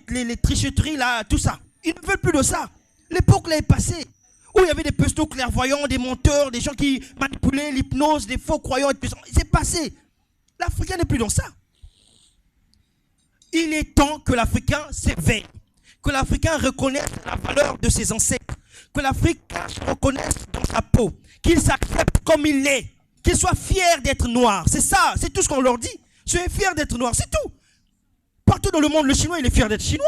les tricheteries, là, tout ça. Ils ne veulent plus de ça. L'époque là est passée. Où il y avait des pseudo-clairvoyants, des menteurs, des gens qui manipulaient l'hypnose, des faux croyants. C'est passé. L'Africain n'est plus dans ça. Il est temps que l'Africain s'éveille. Que l'Africain reconnaisse la valeur de ses ancêtres. Que l'Africain se reconnaisse dans sa peau. Qu'il s'accepte comme il est. Qu'il soit fier d'être noir. C'est ça, c'est tout ce qu'on leur dit. Soyez fiers d'être noir, c'est tout. Partout dans le monde, le Chinois, il est fier d'être Chinois.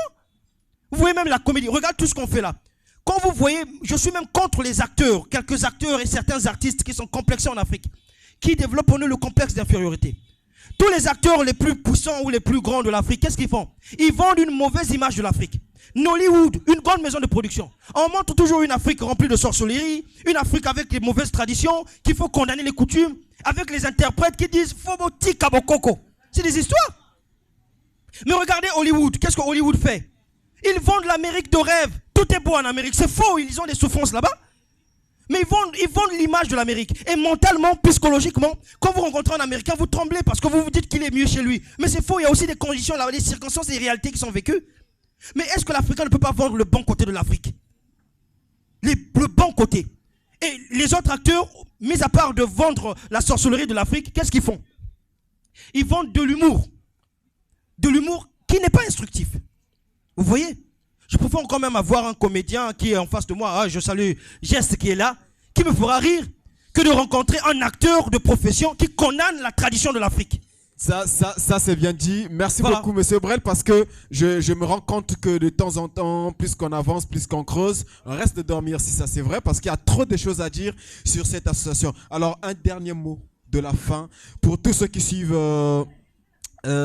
Vous voyez même la comédie. Regarde tout ce qu'on fait là. Quand vous voyez, je suis même contre les acteurs, quelques acteurs et certains artistes qui sont complexés en Afrique, qui développent en eux le complexe d'infériorité. Tous les acteurs les plus puissants ou les plus grands de l'Afrique, qu'est-ce qu'ils font? Ils vendent une mauvaise image de l'Afrique. Nollywood, une grande maison de production. On montre toujours une Afrique remplie de sorcellerie, une Afrique avec les mauvaises traditions, qu'il faut condamner les coutumes, avec les interprètes qui disent « Foboti Kabokoko ». C'est des histoires. Mais regardez Hollywood, qu'est-ce que Hollywood fait? Ils vendent l'Amérique de rêve. Tout est beau en Amérique, c'est faux, ils ont des souffrances là-bas. Mais ils vendent l'image de l'Amérique. Et mentalement, psychologiquement, quand vous rencontrez un Américain, vous tremblez parce que vous vous dites qu'il est mieux chez lui. Mais c'est faux, il y a aussi des conditions, des circonstances, des réalités qui sont vécues. Mais est-ce que l'Africain ne peut pas vendre le bon côté de l'Afrique? Le bon côté. Et les autres acteurs, mis à part de vendre la sorcellerie de l'Afrique, qu'est-ce qu'ils font? Ils vendent de l'humour. De l'humour qui n'est pas instructif. Vous voyez? Je préfère quand même avoir un comédien qui est en face de moi, ah, je salue Geste qui est là, qui me fera rire, que de rencontrer un acteur de profession qui condamne la tradition de l'Afrique. Ça c'est bien dit. Merci beaucoup, Monsieur Brel, parce que je me rends compte que de temps en temps, plus qu'on avance, plus qu'on creuse, on reste de dormir si ça c'est vrai, parce qu'il y a trop de choses à dire sur cette association. Alors, un dernier mot de la fin pour tous ceux qui suivent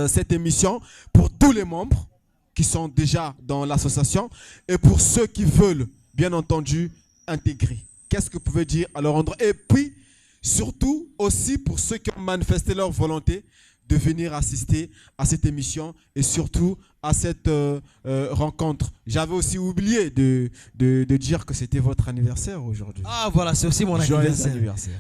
cette émission, pour tous les membres qui sont déjà dans l'association et pour ceux qui veulent, bien entendu, intégrer. Qu'est-ce que vous pouvez dire à leur endroit? Et puis, surtout aussi pour ceux qui ont manifesté leur volonté de venir assister à cette émission et surtout à cette rencontre. J'avais aussi oublié de dire que c'était votre anniversaire aujourd'hui. Ah voilà, c'est aussi mon anniversaire.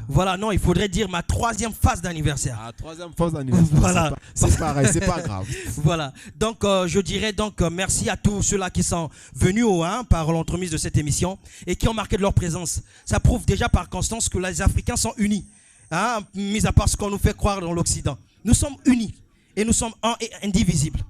Voilà, non, il faudrait dire ma 3e phase d'anniversaire. Ah, 3e phase d'anniversaire. Voilà. C'est pareil, c'est pas grave. Voilà, donc je dirais donc merci à tous ceux-là qui sont venus par l'entremise de cette émission et qui ont marqué de leur présence. Ça prouve déjà par constance que les Africains sont unis, mis à part ce qu'on nous fait croire dans l'Occident. Nous sommes unis et nous sommes un et indivisibles.